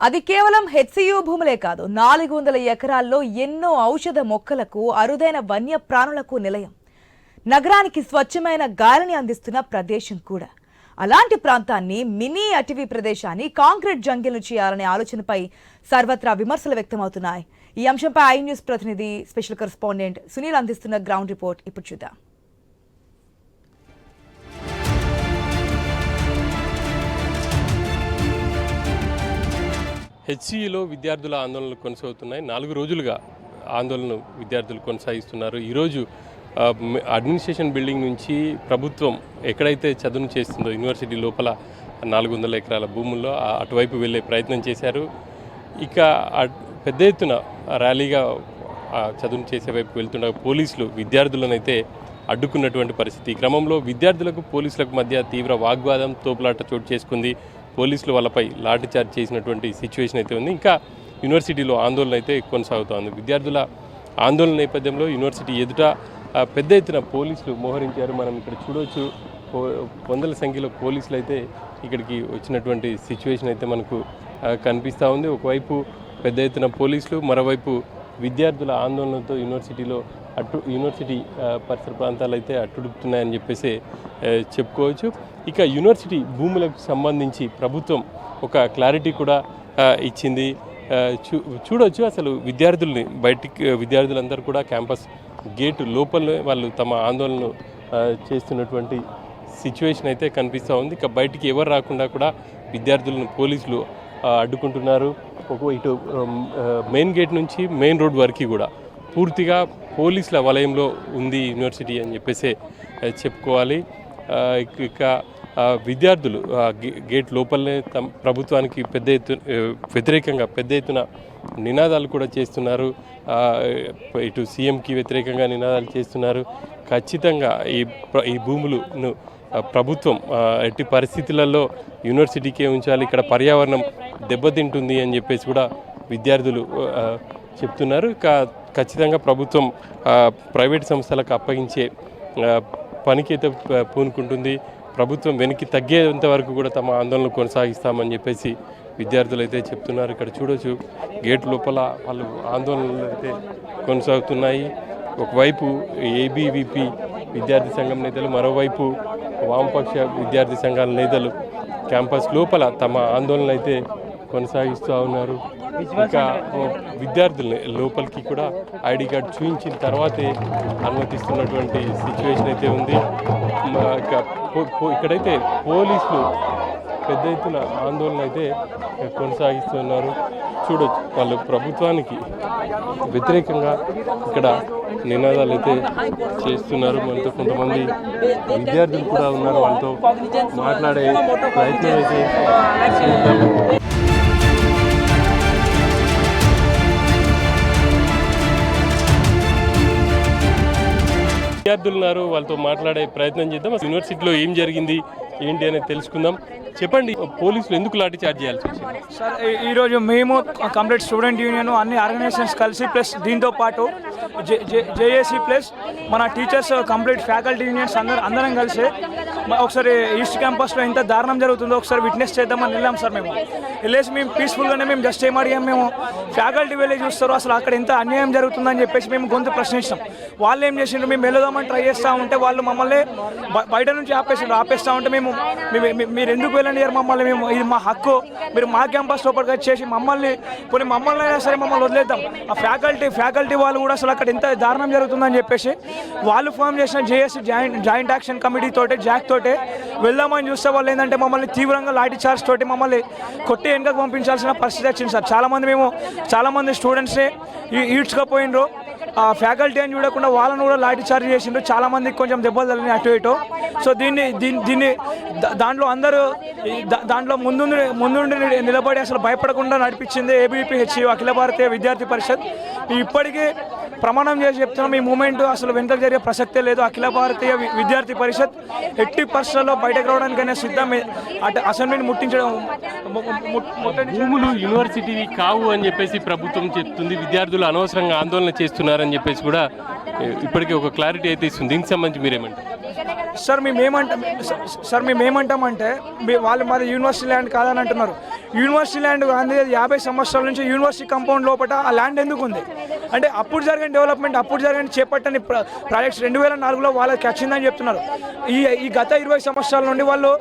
అది కేవలం హెచ్సియు భూములే కాదు, 400 ఎకరాల్లో ఎన్నో ఔషధ మొక్కలకు, అరుదైన వన్య ప్రాణులకు నిలయం. నగరానికి స్వచ్ఛమైన గాలిని అందిస్తున్న ప్రదేశం కూడా. అలాంటి ప్రాంతాన్ని, మినీ అటవీ ప్రదేశాన్ని కాంక్రీట్ జంగిల్ను చేయాలనే ఆలోచనపై సర్వత్రా విమర్శలు వ్యక్తమవుతున్నాయి. ఈ అంశంపై ఐ న్యూస్ ప్రతినిధి స్పెషల్ కరెస్పాండెంట్ సునీల్ అందిస్తున్న గ్రౌండ్ రిపోర్ట్ ఇప్పుడు చూద్దాం. హెచ్సియులో విద్యార్థుల ఆందోళనలు కొనసాగుతున్నాయి. 4 రోజులుగా ఆందోళన విద్యార్థులు కొనసాగిస్తున్నారు. ఈరోజు అడ్మినిస్ట్రేషన్ బిల్డింగ్ నుంచి ప్రభుత్వం ఎక్కడైతే చదువును చేస్తుందో యూనివర్సిటీ లోపల 400 ఎకరాల భూముల్లో అటువైపు వెళ్ళే ప్రయత్నం చేశారు. ఇక పెద్ద ఎత్తున ర్యాలీగా చదువును చేసే వైపు వెళ్తున్న పోలీసులు విద్యార్థులను అయితే అడ్డుకున్నటువంటి పరిస్థితి. ఈ క్రమంలో విద్యార్థులకు పోలీసులకు మధ్య తీవ్ర వాగ్వాదం, తోపులాట చోటు చేసుకుంది. పోలీసులు వాళ్ళపై లాఠీచార్జ్ చేసినటువంటి సిచ్యువేషన్ అయితే ఉంది. ఇంకా యూనివర్సిటీలో ఆందోళన అయితే కొనసాగుతోంది. విద్యార్థుల ఆందోళన నేపథ్యంలో యూనివర్సిటీ ఎదుట పెద్ద ఎత్తున పోలీసులు మోహరించారు. మనం ఇక్కడ చూడవచ్చు, వందల సంఖ్యలో పోలీసులు అయితే ఇక్కడికి వచ్చినటువంటి సిచ్యువేషన్ అయితే మనకు కనిపిస్తూ ఉంది. ఒకవైపు పెద్ద ఎత్తున పోలీసులు, మరోవైపు విద్యార్థుల ఆందోళనతో యూనివర్సిటీ పరిసర ప్రాంతాలు అయితే అట్టుడుపుతున్నాయని చెప్పేసి చెప్పుకోవచ్చు. ఇక యూనివర్సిటీ భూములకు సంబంధించి ప్రభుత్వం ఒక క్లారిటీ కూడా ఇచ్చింది. చూడవచ్చు, అసలు విద్యార్థులందరూ కూడా క్యాంపస్ గేటు లోపలనే వాళ్ళు తమ ఆందోళనను చేస్తున్నటువంటి సిచ్యువేషన్ అయితే కనిపిస్తూ ఉంది. ఇక బయటికి ఎవరు రాకుండా కూడా విద్యార్థులను పోలీసులు అడ్డుకుంటున్నారు. ఇటు మెయిన్ గేట్ నుంచి మెయిన్ రోడ్ వరకు కూడా పూర్తిగా పోలీసుల వలయంలో ఉంది యూనివర్సిటీ అని చెప్పేసి చెప్పుకోవాలి. ఇక విద్యార్థులు గేట్ లోపలనే ప్రభుత్వానికి వ్యతిరేకంగా పెద్ద ఎత్తున నినాదాలు కూడా చేస్తున్నారు. ఇటు సీఎంకి వ్యతిరేకంగా నినాదాలు చేస్తున్నారు. ఖచ్చితంగా ఈ భూములను ప్రభుత్వం ఎట్టి పరిస్థితులలో యూనివర్సిటీకే ఉంచాలి, ఇక్కడ పర్యావరణం దెబ్బతింటుంది అని చెప్పేసి కూడా విద్యార్థులు చెప్తున్నారు. ఖచ్చితంగా ప్రభుత్వం ప్రైవేట్ సంస్థలకు అప్పగించే పనికైతే పూనుకుంటుంది. ప్రభుత్వం వెనక్కి తగ్గేంత వరకు కూడా తమ ఆందోళనలు కొనసాగిస్తామని చెప్పేసి విద్యార్థులు అయితే చెప్తున్నారు. ఇక్కడ చూడవచ్చు, గేట్ లోపల వాళ్ళు ఆందోళనలు అయితే కొనసాగుతున్నాయి. ఒకవైపు ఏబీవీపీ విద్యార్థి సంఘం నేతలు, మరోవైపు వామపక్ష విద్యార్థి సంఘాల నేతలు క్యాంపస్ లోపల తమ ఆందోళనలు అయితే కొనసాగిస్తూ ఉన్నారు. ఇంకా విద్యార్థుల్ని లోపలికి కూడా ఐడి కార్డు చూపించిన తర్వాతే అనుమతిస్తున్నటువంటి సిచ్యువేషన్ అయితే ఉంది. ఇక్కడైతే పోలీసులు పెద్ద ఎత్తున ఆందోళన అయితే కొనసాగిస్తున్నారు. చూడొచ్చు, వాళ్ళు ప్రభుత్వానికి వ్యతిరేకంగా ఇక్కడ నినాదాలు అయితే చేస్తున్నారు. మనతో కొంతమంది విద్యార్థులు కూడా ఉన్నారు, వాళ్ళతో మాట్లాడే ప్రయత్నం అయితే చేద్దాము. విద్యార్థులు ఉన్నారు, వాళ్ళతో మాట్లాడే ప్రయత్నం చేద్దాం. యూనివర్సిటీలో ఏం జరిగింది ఏంటి అనేది తెలుసుకుందాం. చెప్పండి, పోలీసులు ఎందుకు లాఠీ చార్జ్ చేయాల్సి వచ్చింది? సార్, ఈరోజు మేము కంప్లీట్ స్టూడెంట్ యూనియన్ అన్ని ఆర్గనైజేషన్స్ కలిసి ప్లస్ దీంతో పాటు జేఏసీ ప్లస్ మన టీచర్స్ కంప్లీట్ ఫ్యాకల్టీ యూనియన్స్ అందరం కలిసి ఒకసారి ఈస్ట్ క్యాంపస్లో ఎంత దారుణం జరుగుతుందో ఒకసారి విట్నెస్ చేద్దామని వెళ్ళాం సార్. వెళ్ళేసి మేము పీస్ఫుల్గానే మేము జస్ట్ ఏం అడిగాం, మేము ఫ్యాకల్టీ వెళ్ళి చూస్తారు అసలు అక్కడ ఎంత అన్యాయం జరుగుతుందని చెప్పేసి మేము గొంతు ప్రశ్నించాం. వాళ్ళు ఏం చేసిండ్రు, మేము వెళ్ళదామని ట్రై చేస్తూ ఉంటే వాళ్ళు మమ్మల్ని బయట నుంచి ఆపేస్తూ ఉంటే మీరు ఎందుకు వెళ్ళండి మమ్మల్ని, మేము ఇది మా హక్కు, మీరు మా క్యాంపస్ లోపలికి వచ్చేసి మమ్మల్ని అయినా సరే మమ్మల్ని వదిలేద్దాం. ఆ ఫ్యాకల్టీ వాళ్ళు కూడా అసలు అక్కడ ఎంత దారుణం జరుగుతుందని చెప్పేసి వాళ్ళు ఫామ్ చేసిన జేఏసీ జాయింట్ యాక్షన్ కమిటీ తోటి జాక్ తోటి వెళ్దామని చూస్తే వాళ్ళు ఏంటంటే మమ్మల్ని తీవ్రంగా లాఠీ చార్జ్ తోటి మమ్మల్ని కొట్టి వెనకకు పంపించాల్సిన పరిస్థితి వచ్చింది సార్. చాలామంది స్టూడెంట్స్ని ఈడ్చుకపోయినరు. ఫ్యాకల్టీ అని చూడకుండా వాళ్ళను కూడా లాఠీ చార్జ్ చేసిండ్రు. చాలామందికి కొంచెం దెబ్బలు తగిలినాయి అటు ఇటు. సో దీన్ని దాంట్లో ముందుండి నిలబడి అసలు భయపడకుండా నడిపించింది ఏబీవీపీ హెచ్సియు అఖిల భారతీయ విద్యార్థి పరిషత్. ఇప్పటికీ ప్రమాణం చేసి చెప్తున్నాం, ఈ మూమెంట్ అసలు వెంటనే జరిగే ప్రసక్తే లేదు. అఖిల భారతీయ విద్యార్థి పరిషత్ ఎట్టి పరిస్థితుల్లో బయటకు రావడానికైనా సిద్ధం. అసెంబ్లీని ముట్టించడం భూములు యూనివర్సిటీ కావు అని చెప్పేసి ప్రభుత్వం చెప్తుంది. విద్యార్థులు అనవసరంగా ఆందోళన చేస్తున్నారని చెప్పేసి కూడా ఇప్పటికీ ఒక క్లారిటీ అయితే ఇస్తుంది. దీనికి సంబంధించి మీరేమంటారు? మేము ఏమంటామంటే వాళ్ళు మాది యూనివర్సిటీ ల్యాండ్ కాదని అంటున్నారు. యూనివర్సిటీ ల్యాండ్ అనేది 50 సంవత్సరాల నుంచి యూనివర్సిటీ కాంపౌండ్ లోపల ఆ ల్యాండ్ ఎందుకు ఉంది అంటే అప్పుడు జరిగిన డెవలప్మెంట్, అప్పుడు జరిగిన చేపట్టని ప్రాజెక్ట్స్ 2004లో వాళ్ళకి వచ్చిందని చెప్తున్నారు. ఈ గత 20 సంవత్సరాల నుండి వాళ్ళు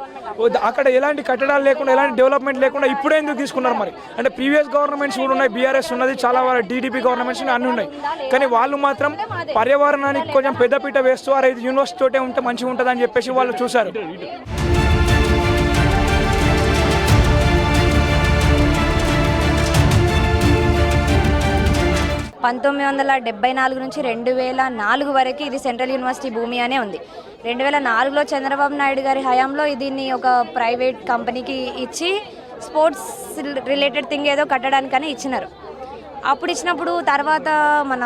అక్కడ ఎలాంటి కట్టడాలు లేకుండా, ఎలాంటి డెవలప్మెంట్ లేకుండా ఇప్పుడే ఎందుకు తీసుకున్నారు మరి? అంటే ప్రీవియస్ గవర్నమెంట్స్ కూడా ఉన్నాయి, బీఆర్ఎస్ ఉన్నది, చాలా టీడీపీ గవర్నమెంట్స్ అన్నీ ఉన్నాయి. కానీ వాళ్ళు మాత్రం పర్యావరణానికి కొంచెం పెద్దపీట వేస్తూ అరే ఇది యూనివర్సిటీ తోటే ఉంటే మంచిగా ఉంటుంది అని చెప్పేసి వాళ్ళు చూశారు. 1974 నుంచి 2004 వరకు ఇది సెంట్రల్ యూనివర్సిటీ భూమి అనే ఉంది. 2004లో చంద్రబాబు నాయుడు గారి హయాంలో దీన్ని ఒక ప్రైవేట్ కంపెనీకి ఇచ్చి స్పోర్ట్స్ రిలేటెడ్ థింగ్ ఏదో కట్టడానికని ఇచ్చినారు. అప్పుడు ఇచ్చినప్పుడు తర్వాత మన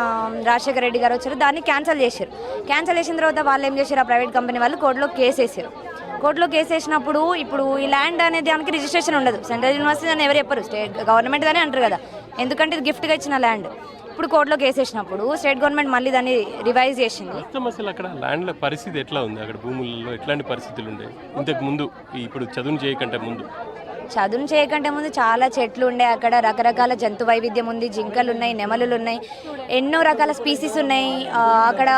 రాజశేఖర రెడ్డి గారు వచ్చారు, దాన్ని క్యాన్సిల్ చేశారు. క్యాన్సిల్ చేసిన తర్వాత వాళ్ళు ఏం చేశారు, ఆ ప్రైవేట్ కంపెనీ వాళ్ళు కోర్టులో కేసు వేసారు. కోర్టులో కేసు వేసినప్పుడు ఇప్పుడు ఈ ల్యాండ్ అనే దానికి రిజిస్ట్రేషన్ ఉండదు. సెంట్రల్ యూనివర్సిటీ అని ఎవరు చెప్పరు, స్టేట్ గవర్నమెంట్ దానే అంటారు కదా, ఎందుకంటే ఇది గిఫ్ట్గా ఇచ్చిన ల్యాండ్. ఇప్పుడు కోర్టులో కేసు వేసినప్పుడు స్టేట్ గవర్నమెంట్ మళ్ళీ దాన్ని రివైజ్ చేసింది. అసలు అక్కడ ల్యాండ్ల పరిస్థితి ఎట్లా ఉంది, అక్కడ భూములలో ఎట్లాంటి పరిస్థితులు ఉండే ఇంతకు ముందు, ఇప్పుడు చదువు చేయకంటే ముందు? చదువు చేయకంటే ముందు చాలా చెట్లు ఉండే, అక్కడ రకరకాల జంతు వైవిధ్యం ఉంది, జింకలు ఉన్నాయి, నెమలులు ఉన్నాయి, ఎన్నో రకాల స్పీసీస్ ఉన్నాయి. అక్కడ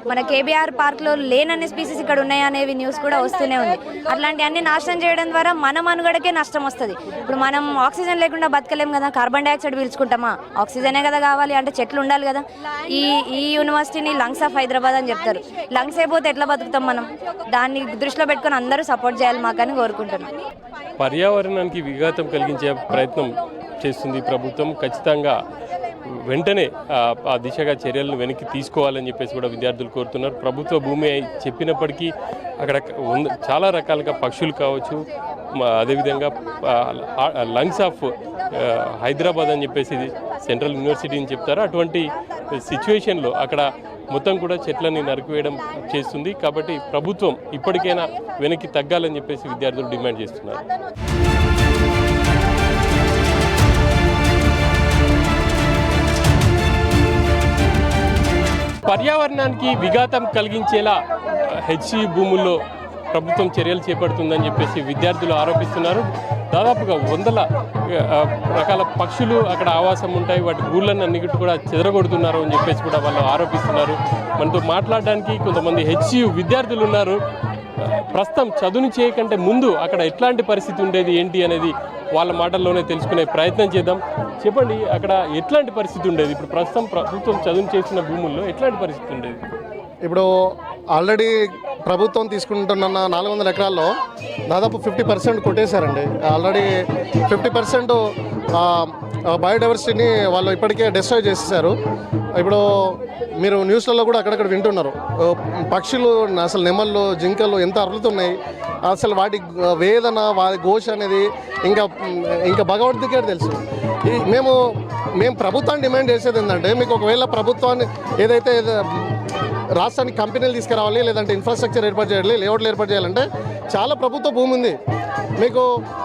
మన కేబీఆర్ పార్క్లో లేనన్ని స్పీసీస్ ఇక్కడ ఉన్నాయి అనేవి న్యూస్ కూడా వస్తూనే ఉంది. అట్లాంటివన్నీ నాశనం చేయడం ద్వారా మన మనుగడకే నష్టం వస్తుంది. ఇప్పుడు మనం ఆక్సిజన్ లేకుండా బతకలేం కదా, కార్బన్ డైఆక్సైడ్ పీల్చుకుంటామా, ఆక్సిజనే కదా కావాలి, అంటే చెట్లు ఉండాలి కదా. ఈ యూనివర్సిటీని లంగ్స్ ఆఫ్ హైదరాబాద్ అని చెప్తారు. లంగ్స్ అయిపోతే ఎట్లా బతుకుతాం మనం? దాన్ని దృష్టిలో పెట్టుకొని అందరూ సపోర్ట్ చేయాలి మాకని కోరుకుంటున్నాం. పర్యావరణానికి విఘాతం కలిగించే ప్రయత్నం చేస్తుంది ప్రభుత్వం. ఖచ్చితంగా వెంటనే ఆ దిశగా చర్యలను వెనక్కి తీసుకోవాలని చెప్పేసి కూడా విద్యార్థులు కోరుతున్నారు. ప్రభుత్వ భూమి చెప్పినప్పటికీ అక్కడ చాలా రకాలుగా పక్షులు కావచ్చు, అదేవిధంగా లంగ్స్ ఆఫ్ హైదరాబాద్ అని చెప్పేసి సెంట్రల్ యూనివర్సిటీ అని చెప్తారు. అటువంటి సిచ్యువేషన్లో అక్కడ మొత్తం కూడా చెట్లని నరికివేయడం చేస్తుంది. కాబట్టి ప్రభుత్వం ఇప్పటికైనా వెనక్కి తగ్గాలని చెప్పేసి విద్యార్థులు డిమాండ్ చేస్తున్నారు. పర్యావరణానికి విఘాతం కలిగించేలా హెచ్సి భూముల్లో ప్రభుత్వం చర్యలు చేపడుతుందని చెప్పేసి విద్యార్థులు ఆరోపిస్తున్నారు. దాదాపుగా 100 రకాల పక్షులు అక్కడ ఆవాసం ఉంటాయి, వాటి గూళ్ళని అన్నిటి కూడా చెదరగొడుతున్నారు అని చెప్పేసి కూడా వాళ్ళు ఆరోపిస్తున్నారు. మనతో మాట్లాడడానికి కొంతమంది హెచ్సియు విద్యార్థులు ఉన్నారు. ప్రస్తుతం చదువుని చేయకంటే ముందు అక్కడ ఎట్లాంటి పరిస్థితి ఉండేది ఏంటి అనేది వాళ్ళ మాటల్లోనే తెలుసుకునే ప్రయత్నం చేద్దాం. చెప్పండి, అక్కడ ఎట్లాంటి పరిస్థితి ఉండేది? ఇప్పుడు ప్రస్తుతం ప్రభుత్వం చదువు చేసిన భూముల్లో ఎట్లాంటి పరిస్థితి ఉండేది? ఇప్పుడు ఆల్రెడీ ప్రభుత్వం తీసుకుంటున్న 400 ఎకరాల్లో దాదాపు 50% కొట్టేశారండి. ఆల్రెడీ 50% బయోడైవర్సిటీని వాళ్ళు ఇప్పటికే డిస్ట్రాయ్ చేసేసారు. ఇప్పుడు మీరు న్యూస్లలో కూడా అక్కడక్కడ వింటున్నారు, పక్షులు అసలు నెమళ్ళు, జింకలు ఎంత అరులుతున్నాయి. అసలు వాటి వేదన, వాటి ఘోష అనేది ఇంకా భగవద్గీత తెలుసు. మేము ప్రభుత్వాన్ని డిమాండ్ చేసేది ఏంటంటే, మీకు ఒకవేళ ప్రభుత్వాన్ని ఏదైతే రాష్ట్రానికి కంపెనీలు తీసుకురావాలి, లేదంటే ఇన్ఫ్రాస్ట్రక్చర్ ఏర్పాటు చేయాలి, లేఅవుట్లు ఏర్పాటు చేయాలంటే చాలా ప్రభుత్వ భూమి ఉంది. మీకు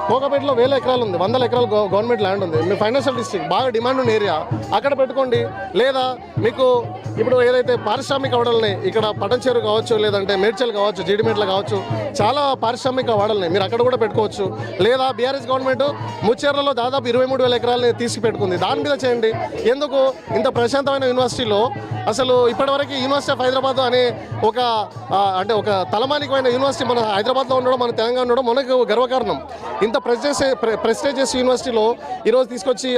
కోకపేటలో 1000 ఎకరాలు ఉంది, 100 ఎకరాలు గవర్నమెంట్ ల్యాండ్ ఉంది. మీ ఫైనాన్షియల్ డిస్ట్రిక్ట్ బాగా డిమాండ్ ఉన్న ఏరియా, అక్కడ పెట్టుకోండి. లేదా మీకు ఇప్పుడు ఏదైతే పారిశ్రామిక వాడలున్నాయి, ఇక్కడ పటంచేరు కావచ్చు, లేదంటే మేడ్చల్ కావచ్చు, జీడిమెట్ల కావచ్చు, చాలా పారిశ్రామిక వాడలున్నాయి, మీరు అక్కడ కూడా పెట్టుకోవచ్చు. లేదా బీఆర్ఎస్ గవర్నమెంట్ ముచ్చేర్లలో దాదాపు 23,000 ఎకరాలని తీసుకు పెట్టుకుంది, దాని మీద చేయండి. ఎందుకు ఇంత ప్రశాంతమైన యూనివర్సిటీలో అసలు ఇప్పటివరకు యూనివర్సిటీ ఆఫ్ హైదరాబాద్ అనే ఒక తలమానికమైన యూనివర్సిటీ మన హైదరాబాద్లో ఉండడం, మన తెలంగాణ ఉండడం మనకు గర్వకారణం. ఇంత ప్రెస్టేజియస్ యూనివర్సిటీలో ఈరోజు తీసుకొచ్చి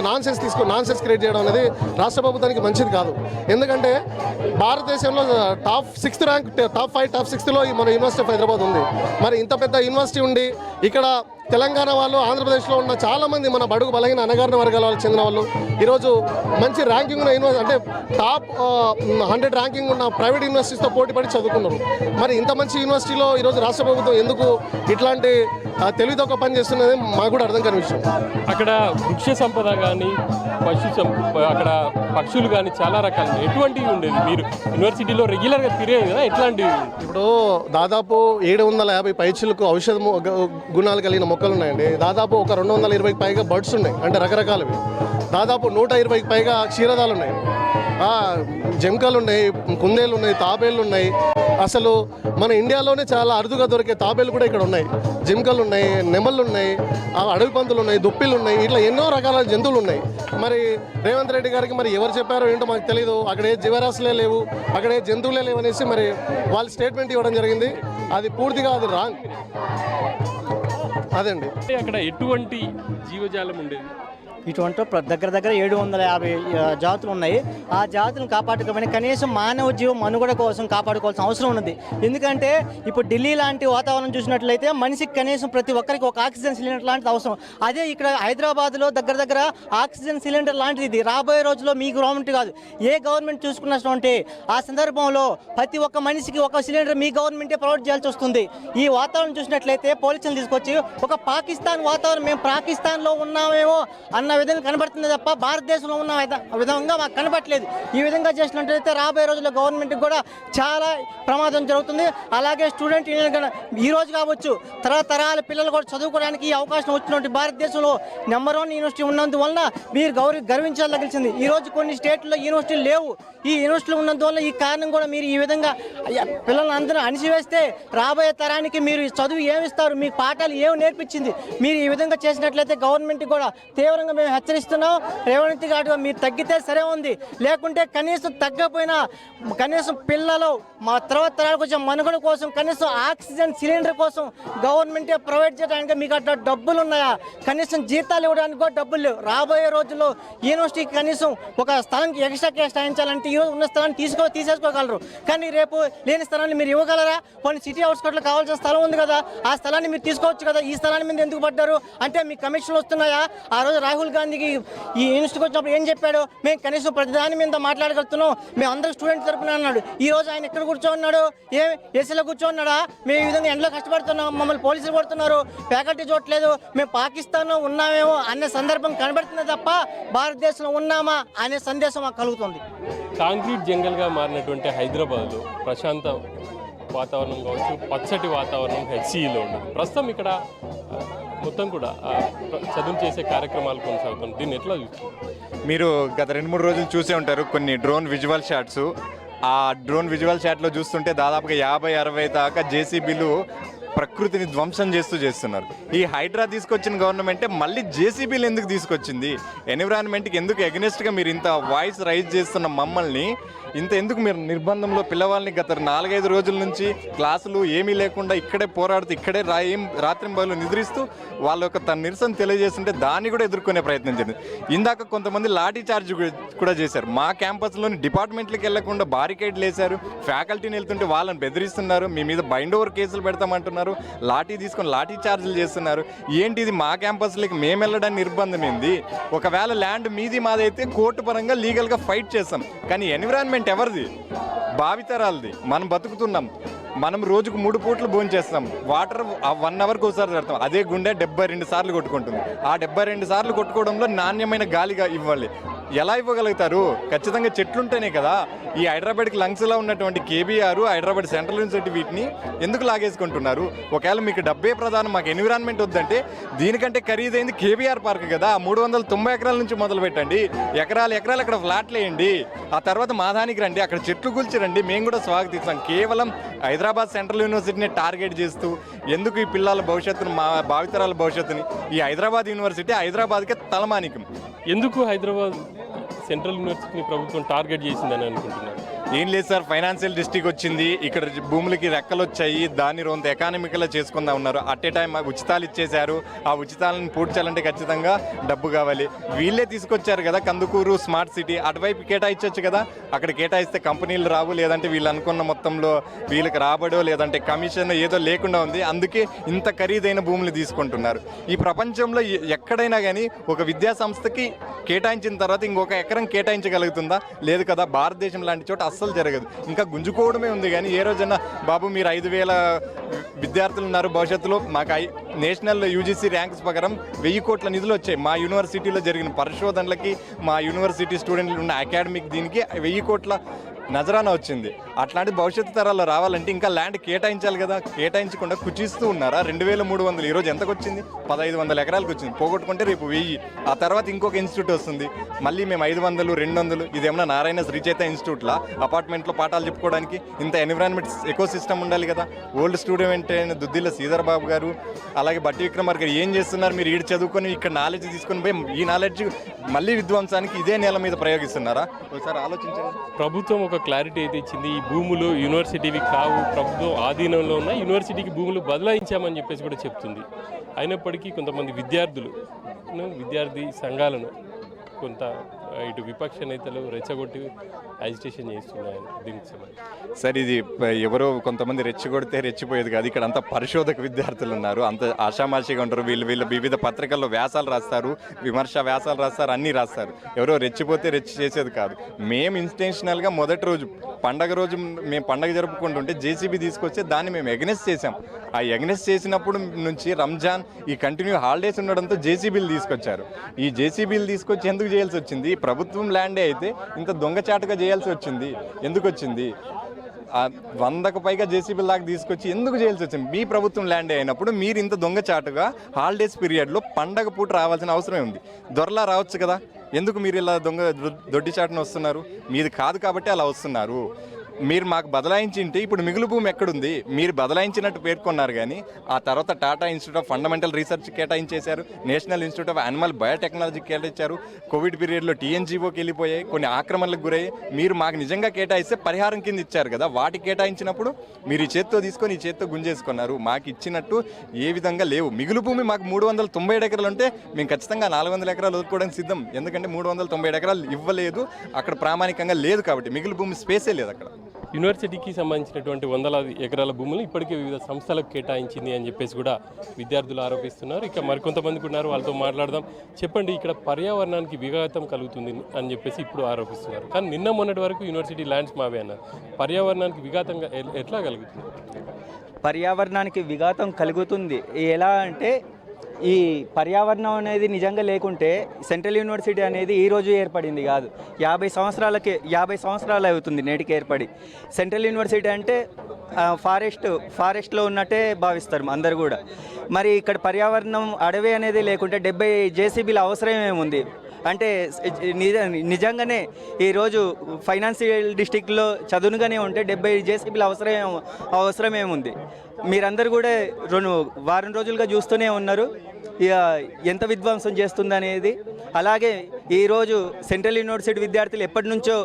నాన్ సెన్స్ క్రియేట్ చేయడం అనేది రాష్ట్ర ప్రభుత్వానికి మంచిది కాదు. ఎందుకంటే భారతదేశంలో టాప్ 6 ర్యాంక్, టాప్ 5, టాప్ 6లో మన యూనివర్సిటీ ఆఫ్ హైదరాబాద్ ఉంది. మరి ఇంత పెద్ద యూనివర్సిటీ ఉండి ఇక్కడ తెలంగాణ వాళ్ళు, ఆంధ్రప్రదేశ్లో ఉన్న చాలామంది మన బడుగు బలహీన అణగారిన వర్గాల వాళ్ళకి చెందిన వాళ్ళు ఈరోజు మంచి ర్యాంకింగ్ ఉన్న యూనివర్సిటీ, అంటే టాప్ 100 ర్యాంకింగ్ ఉన్న ప్రైవేట్ యూనివర్సిటీస్తో పోటీపడి చదువుకున్నారు. మరి ఇంత మంచి యూనివర్సిటీలో ఈరోజు రాష్ట్ర ప్రభుత్వం ఎందుకు ఇట్లాంటి తెలివితో ఒక పని చేస్తున్నది మాకు కూడా అర్థం కాని విషయం. అక్కడ వృక్ష సంపద కానీ, అక్కడ పక్షులు కానీ చాలా రకాలు ఎటువంటివి ఉండేది? మీరు యూనివర్సిటీలో రెగ్యులర్గా తిరిగేది కదా, ఎట్లాంటివి? ఇప్పుడు దాదాపు 750 పైచులకు ఔషధ గుణాలు కలిగిన మొక్కలు ఉన్నాయండి. దాదాపు ఒక 220కి పైగా బర్డ్స్ ఉన్నాయి, అంటే రకరకాలవి. దాదాపు 120కి పైగా క్షీరదాలు ఉన్నాయి, జంకలు ఉన్నాయి, కుందేలు ఉన్నాయి, తాబేళ్ళు ఉన్నాయి. అసలు మన ఇండియాలోనే చాలా అరుదుగా దొరికే తాబేలు కూడా ఇక్కడ ఉన్నాయి, జింకలు ఉన్నాయి, నెమళ్ళు ఉన్నాయి, అడవి పందులు ఉన్నాయి, దుప్పిలు ఉన్నాయి, ఇట్లా ఎన్నో రకాల జంతువులు ఉన్నాయి. మరి రేవంత్ రెడ్డి గారికి మరి ఎవరు చెప్పారో ఏంటో మాకు తెలియదు. అక్కడే జీవరాశులే లేవు, అక్కడే జంతువులే లేవు అనేసి మరి వాళ్ళు స్టేట్మెంట్ ఇవ్వడం జరిగింది. అది పూర్తిగా అది రాంగ్. అదండి. అక్కడ ఎటువంటి జీవజాలం ఉండేది? ఇటువంటి దగ్గర 750 జాతులు ఉన్నాయి. ఆ జాతులను కాపాడుకోమని కనీసం మానవ జీవ మనుగడ కోసం కాపాడుకోవాల్సిన అవసరం ఉన్నది. ఎందుకంటే ఇప్పుడు ఢిల్లీ లాంటి వాతావరణం చూసినట్లయితే మనిషికి కనీసం ప్రతి ఒక్కరికి ఒక ఆక్సిజన్ సిలిండర్ లాంటిది అవసరం. అదే ఇక్కడ హైదరాబాద్లో దగ్గర ఆక్సిజన్ సిలిండర్ లాంటిది ఇది రాబోయే రోజుల్లో మీ గవర్నమెంట్ కాదు ఏ గవర్నమెంట్ చూసుకున్నట్టు ఆ సందర్భంలో ప్రతి ఒక్క మనిషికి ఒక సిలిండర్ మీ గవర్నమెంటే ప్రొవైడ్ చేయాల్సి వస్తుంది. ఈ వాతావరణం చూసినట్లయితే పోలీసులు తీసుకొచ్చి ఒక పాకిస్తాన్ వాతావరణం, మేము పాకిస్తాన్లో ఉన్నామేమో అన్న విధంగా కనబడుతుంది తప్ప భారతదేశంలో ఉన్న విధంగా మాకు కనబడట్లేదు. ఈ విధంగా చేసినట్లయితే రాబోయే రోజుల్లో గవర్నమెంట్కి కూడా చాలా ప్రమాదం జరుగుతుంది. అలాగే స్టూడెంట్ యూనియన్ ఈ రోజు కావచ్చు తరతరాల పిల్లలు కూడా చదువుకోవడానికి ఈ అవకాశం వచ్చినట్టు భారతదేశంలో నెంబర్ 1 యూనివర్సిటీ ఉన్నందువలన మీరు గర్వించాల్సింది. ఈ రోజు కొన్ని స్టేట్లో యూనివర్సిటీలు లేవు. ఈ యూనివర్సిటీలు ఉన్నందువల్ల ఈ కారణం కూడా మీరు ఈ విధంగా పిల్లలను అందరూ అణిచివేస్తే రాబోయే తరానికి మీరు చదువు ఏమిస్తారు, మీకు పాఠాలు ఏమి నేర్పించింది? మీరు ఈ విధంగా చేసినట్లయితే గవర్నమెంట్ కూడా తీవ్రంగా మేము హెచ్చరిస్తున్నాం. రేవంత్ గారు మీరు తగ్గితే సరే ఉంది, లేకుంటే కనీసం తగ్గపోయినా కనీసం పిల్లలు మా తర్వాత తరాలకు వచ్చే మనుగడ కోసం కనీసం ఆక్సిజన్ సిలిండర్ కోసం గవర్నమెంటే ప్రొవైడ్ చేయడానికి మీకు అట్లా డబ్బులు ఉన్నాయా? కనీసం జీతాలు ఇవ్వడానికి కూడా డబ్బులు లేవు. రాబోయే రోజుల్లో యూనివర్సిటీకి కనీసం ఒక స్థలానికి ఎక్స్ట్రా కేటాయించాలంటే ఈరోజు ఉన్న స్థలాన్ని తీసేసుకోగలరు, కానీ రేపు లేని స్థలాన్ని మీరు ఇవ్వగలరా? కొన్ని సిటీ అవుట్స్కట్లో కావాల్సిన స్థలం ఉంది కదా, ఆ స్థలాన్ని మీరు తీసుకోవచ్చు కదా. ఈ స్థలాన్ని మీద ఎందుకు పడ్డారు అంటే మీ కమిషన్లు వస్తున్నాయా? ఆ రోజు రాహుల్ గాంధీకి ఈ యూనివర్సిటీకి వచ్చినప్పుడు ఏం చెప్పాడు? మేము కనీసం ప్రతి దాని మీద మాట్లాడగలుగుతున్నాం, మేము అందరూ స్టూడెంట్ తరపున అన్నాడు. ఈ రోజు ఆయన ఎక్కడ కూర్చోన్నాడు? ఏసీలో కూర్చోన్నాడా? మేము ఈ విధంగా ఎండలో కష్టపడుతున్నాం, మమ్మల్ని పోలీసులు కొడుతున్నారు, ఫ్యాకల్టీ చూడట్లేదు, మేము పాకిస్తాన్లో ఉన్నామేమో అనే సందర్భం కనబడుతుంది తప్ప భారతదేశంలో ఉన్నామా అనే సందేశం మాకు కలుగుతుంది. కాంక్రీట్ జంగల్గా మారినటువంటి హైదరాబాద్లో ప్రశాంత వాతావరణం కావచ్చు, పచ్చటి వాతావరణం హెచ్సిఈలో ఉండదు. ప్రస్తుతం ఇక్కడ మొత్తం కూడా చదువు చేసే కార్యక్రమాలు కొనసాగుతుంది. దీన్ని ఎట్లా చూస్తారు? మీరు గత 2-3 రోజులు చూసే ఉంటారు కొన్ని డ్రోన్ విజువల్ షాట్స్. ఆ డ్రోన్ విజువల్ షాట్లో చూస్తుంటే దాదాపుగా 50-60 దాకా జేసీబీలు ప్రకృతిని ధ్వంసం చేస్తున్నారు. ఈ హైడ్రా తీసుకొచ్చిన గవర్నమెంటే మళ్ళీ జేసీబీలు ఎందుకు తీసుకొచ్చింది? ఎన్విరాన్మెంట్కి ఎందుకు ఎగనెస్ట్గా మీరు ఇంత వాయిస్ రైజ్ చేస్తున్న మమ్మల్ని ఎందుకు మీరు నిర్బంధంలో పిల్లవాళ్ళని గత 4-5 రోజుల నుంచి క్లాసులు ఏమీ లేకుండా ఇక్కడే పోరాడుతూ ఇక్కడే రాత్రింబగలు నిద్రిస్తూ వాళ్ళ యొక్క తన నిరసన తెలియజేస్తుంటే దాన్ని కూడా ఎదుర్కొనే ప్రయత్నం జరిగింది. ఇందాక కొంతమంది లాఠీ చార్జ్ కూడా చేశారు. మా క్యాంపస్లోని డిపార్ట్మెంట్లకు వెళ్లకుండా బారికేడ్లు వేశారు, ఫ్యాకల్టీని వెళ్తుంటే వాళ్ళని బెదిరిస్తున్నారు, మీ మీద బైండ్ ఓవర్ కేసులు పెడతామంటున్నారు, లాఠీ తీసుకొని లాఠీ చార్జీలు చేస్తున్నారు. ఏంటిది? మా క్యాంపస్లోకి మేము వెళ్ళడానికి నిర్బంధం ఏంది? ఒకవేళ ల్యాండ్ మీది మాదైతే కోర్టు పరంగా లీగల్గా ఫైట్ చేస్తాం, కానీ ఎన్విరాన్మెంట్ ఎవరిది? భావితరాలది. మనం బతుకుతున్నాం, మనం రోజుకు 3 పూటలు భోజనం చేస్తాం, వాటర్ 1 అవర్కి ఒకసారి పెడతాం. అదే గుండె 72 సార్లు కొట్టుకుంటుంది. ఆ 72 సార్లు కొట్టుకోవడంలో నాణ్యమైన గాలిగా ఇవ్వాలి. ఎలా ఇవ్వగలుగుతారు? ఖచ్చితంగా చెట్లుంటేనే కదా. ఈ హైదరాబాద్కి లంగ్స్లో ఉన్నటువంటి కేబీఆర్, హైదరాబాద్ సెంట్రల్ యూనివర్సిటీ వీటిని ఎందుకు లాగేసుకుంటున్నారు? ఒకవేళ మీకు డబ్బే ప్రధానం, మాకు ఎన్విరాన్మెంట్ వద్దంటే దీనికంటే ఖరీదైంది కేబీఆర్ పార్క్ కదా. 390 ఎకరాల నుంచి మొదలు పెట్టండి, ఎకరాలు అక్కడ ఫ్లాట్లు వేయండి, ఆ తర్వాత మాదానికి రండి, అక్కడ చెట్లు కూల్చిరండి, మేము కూడా స్వాగతిస్తాం. కేవలం హైదరాబాద్ సెంట్రల్ యూనివర్సిటీని టార్గెట్ చేస్తూ ఎందుకు ఈ పిల్లల భవిష్యత్తును, మా భావితరాల భవిష్యత్తుని? ఈ హైదరాబాద్ యూనివర్సిటీ హైదరాబాద్కే తలమానికం. ఎందుకు హైదరాబాద్ సెంట్రల్ యూనివర్సిటీని ప్రభుత్వం టార్గెట్ చేసిందని అనుకుంటున్నారు? ఏం లేదు సార్, ఫైనాన్షియల్ డిస్ట్రిక్ట్ వచ్చింది, ఇక్కడ భూములకి రెక్కలు వచ్చాయి, దాన్ని రొంత ఎకానమికల్గా చేసుకుందా ఉన్నారు. అట్ ఏ టైం ఉచితాలు ఇచ్చేశారు. ఆ ఉచితాలను పూర్తి చేయాలంటే ఖచ్చితంగా డబ్బు కావాలి. వీళ్ళే తీసుకొచ్చారు కదా కందుకూరు స్మార్ట్ సిటీ, అటువైపు కేటాయించవచ్చు కదా. అక్కడ కేటాయిస్తే కంపెనీలు రావు, లేదంటే వీళ్ళు అనుకున్న మొత్తంలో వీళ్ళకి రాబడో లేదంటే కమిషన్ ఏదో లేకుండా ఉంది. అందుకే ఇంత ఖరీదైన భూములు తీసుకుంటున్నారు. ఈ ప్రపంచంలో ఎక్కడైనా కానీ ఒక విద్యా సంస్థకి కేటాయించిన తర్వాత ఇంకొక ఎకరం కేటాయించగలుగుతుందా? లేదు కదా. భారతదేశం లాంటి చోట అస్సలు జరగదు. ఇంకా గుంజుకోవడమే ఉంది. కానీ ఏ రోజైనా బాబు మీరు 5,000 విద్యార్థులు ఉన్నారు, భవిష్యత్తులో మాకు నేషనల్ యూజీసీ ర్యాంక్స్ ప్రకారం 1000 కోట్ల నిధులు వచ్చాయి. మా యూనివర్సిటీలో జరిగిన పరిశోధనలకి, మా యూనివర్సిటీ స్టూడెంట్లు ఉన్న అకాడమిక్ దీనికి 1000 కోట్ల నజరానా వచ్చింది. అట్లాంటి భవిష్యత్తు తరాల్లో రావాలంటే ఇంకా ల్యాండ్ కేటాయించాలి కదా, కేటాయించకుండా కుచిస్తూ ఉన్నారా? 2300 ఈరోజు ఎంతకు వచ్చింది? 1500 ఎకరాలకు వచ్చింది. పోగొట్టుకుంటే రేపు 1000, ఆ తర్వాత ఇంకొక ఇన్స్టిట్యూట్ వస్తుంది, మళ్ళీ మేము 500, 200. ఇదేమన్నా నారాయణ శ్రీచేత ఇన్స్టిట్యూట్లా అపార్ట్మెంట్లో పాఠాలు చెప్పుకోవడానికి? ఇంత ఎన్విరాన్మెంట్ ఎకో సిస్టమ్ ఉండాలి కదా. ఓల్డ్ స్టూడెంట్ అయిన దుద్దిల్ల శ్రీధర్ బాబు గారు, అలాగే బట్టి విక్రమార్క గారు ఏం చేస్తున్నారు? మీరు ఈడు చదువుకొని ఇక్కడ నాలెడ్జ్ తీసుకొని పోయి ఈ నాలెడ్జ్ మళ్ళీ విధ్వంసానికి ఇదే నేల మీద ప్రయోగిస్తున్నారా? ఒకసారి ఆలోచించండి. ప్రభుత్వం ఒక క్లారిటీ అయితే ఇచ్చింది, ఈ భూములు యూనివర్సిటీవి కావు, ప్రభుత్వం ఆధీనంలో ఉన్న యూనివర్సిటీకి భూములు బదలాయించామని చెప్పేసి కూడా చెప్తుంది. అయినప్పటికీ కొంతమంది విద్యార్థి సంఘాలను కొంత ఇటు విపక్ష నేతలు రెచ్చగొట్టి అజిటేషన్ చేస్తున్నాయని దీనికి సంబంధించి. సార్, ఇది ఎవరో కొంతమంది రెచ్చగొడితే రెచ్చిపోయేది కాదు. ఇక్కడ అంతా పరిశోధక విద్యార్థులు ఉన్నారు, అంత ఆషామాషిగా ఉంటారు. వీళ్ళు వివిధ పత్రికల్లో వ్యాసాలు రాస్తారు, విమర్శ వ్యాసాలు రాస్తారు, అన్నీ రాస్తారు. ఎవరో రెచ్చిపోతే రెచ్చి చేసేది కాదు. మేము ఇంటెన్షనల్గా మొదటి రోజు పండగ రోజు మేము పండగ జరుపుకుంటుంటే జేసీబీ తీసుకొస్తే దాన్ని మేము ఎగ్నెస్ట్ చేసాం. ఆ ఎగ్నెస్ట్ చేసినప్పుడు నుంచి రంజాన్ ఈ కంటిన్యూ హాలిడేస్ ఉండడంతో జేసీబీలు తీసుకొచ్చారు. ఈ జేసీబీలు తీసుకొచ్చి ఎందుకు చేయాల్సి వచ్చింది? ప్రభుత్వం ల్యాండే అయితే ఇంత దొంగచాటుగా చేయాల్సి వచ్చింది. ఎందుకు వచ్చింది? 100కు పైగా జేసీబీ లాగా తీసుకొచ్చి ఎందుకు చేయాల్సి వచ్చింది? మీ ప్రభుత్వం ల్యాండ్ అయినప్పుడు మీరు ఇంత దొంగచాటుగా హాలిడేస్ పీరియడ్లో పండగ పూట రావాల్సిన అవసరమే ఉంది. దొరలా రావచ్చు కదా, ఎందుకు మీరు ఇలా దొడ్డిచాటున వస్తున్నారు? మీది కాదు కాబట్టి అలా వస్తున్నారు. మీరు మాకు బదలాయించింటే ఇప్పుడు మిగులు భూమి ఎక్కడుంది? మీరు బదలాయించినట్టు పేర్కొన్నారు, కానీ ఆ తర్వాత Tata institute of fundamental research కేటాయించేశారు, national institute of animal biotechnology కేటాయించారు. కోవిడ్ పీరియడ్లో టీఎన్జీఓకి వెళ్ళిపోయాయి, కొన్ని ఆక్రమణలకు గురయ్యాయి. మీరు మాకు నిజంగా కేటాయిస్తే పరిహారం కింద ఇచ్చారు కదా, వాటి కేటాయించినప్పుడు మీరు ఈ చేత్తో తీసుకొని ఈ చేత్తో గుంజేసుకున్నారు. మాకు ఇచ్చినట్టు ఏ విధంగా లేవు. మిగులు భూమి మాకు 397 ఎకరాలు ఉంటే మేము ఖచ్చితంగా 400 ఎకరాలు వదులుకోవడానికి సిద్ధం. ఎందుకంటే 397 ఎకరాలు ఇవ్వలేదు, అక్కడ ప్రామాణికంగా లేదు కాబట్టి. మిగులు భూమి స్పేసే లేదు అక్కడ. యూనివర్సిటీకి సంబంధించినటువంటి 100 ఎకరాల భూములు ఇప్పటికే వివిధ సంస్థలకు కేటాయించింది అని చెప్పేసి కూడా విద్యార్థులు ఆరోపిస్తున్నారు. ఇక మరికొంతమందికి ఉన్నారు, వాళ్ళతో మాట్లాడదాం. చెప్పండి, ఇక్కడ పర్యావరణానికి విఘాతం కలుగుతుంది అని చెప్పేసి ఇప్పుడు ఆరోపిస్తున్నారు, కానీ నిన్న మొన్నటి వరకు యూనివర్సిటీ ల్యాండ్స్ మావే అన్నారు. పర్యావరణానికి విఘాతంగా ఎట్లా కలుగుతుంది? పర్యావరణానికి విఘాతం కలుగుతుంది ఎలా అంటే, ఈ పర్యావరణం అనేది నిజంగా లేకుంటే సెంట్రల్ యూనివర్సిటీ అనేది ఈరోజు ఏర్పడింది కాదు, 50 సంవత్సరాలు అవుతుంది నేటికి ఏర్పడి. సెంట్రల్ యూనివర్సిటీ అంటే ఫారెస్ట్లో ఉన్నట్టే భావిస్తారు అందరు కూడా. మరి ఇక్కడ పర్యావరణం అడవి అనేది లేకుంటే 70 జేసీబీల అవసరం ఏముంది? అంటే నిజంగానే ఈరోజు ఫైనాన్షియల్ డిస్ట్రిక్ట్లో చదునుగానే ఉంటే 70 జేసీబీల అవసరం ఏముంది? మీరందరూ కూడా వారం రోజులుగా చూస్తూనే ఉన్నారు ఇక ఎంత విధ్వంసం చేస్తుందనేది. అలాగే ఈరోజు సెంట్రల్ యూనివర్సిటీ విద్యార్థులు ఎప్పటి నుంచో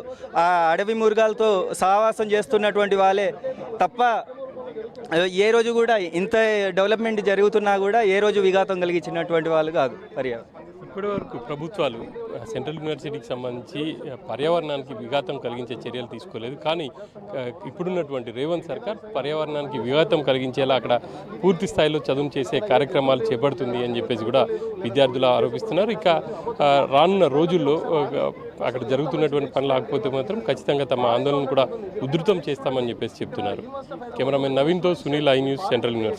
ఆ అడవి మృగాలతో సహవాసం చేస్తున్నటువంటి వాళ్ళే తప్ప ఏ రోజు కూడా ఇంత డెవలప్మెంట్ జరుగుతున్నా కూడా ఏ రోజు విఘాతం కలిగించినటువంటి వాళ్ళు కాదు పర్యావరణం. ఇప్పటి వరకు ప్రభుత్వాలు సెంట్రల్ యూనివర్సిటీకి సంబంధించి పర్యావరణానికి విఘాతం కలిగించే చర్యలు తీసుకోలేదు, కానీ ఇప్పుడున్నటువంటి రేవంత్ సర్కార్ పర్యావరణానికి విఘాతం కలిగించేలా అక్కడ పూర్తి స్థాయిలో చదువు చేసే కార్యక్రమాలు చేపడుతుంది అని చెప్పేసి కూడా విద్యార్థులు ఆరోపిస్తున్నారు. ఇక రానున్న రోజుల్లో అక్కడ జరుగుతున్నటువంటి పనులు ఆగిపోతే మాత్రం ఖచ్చితంగా తమ ఆందోళన కూడా ఉధృతం చేస్తామని చెప్పేసి చెప్తున్నారు. కెమెరామెన్ నవీన్తో Sunil, I News, central university.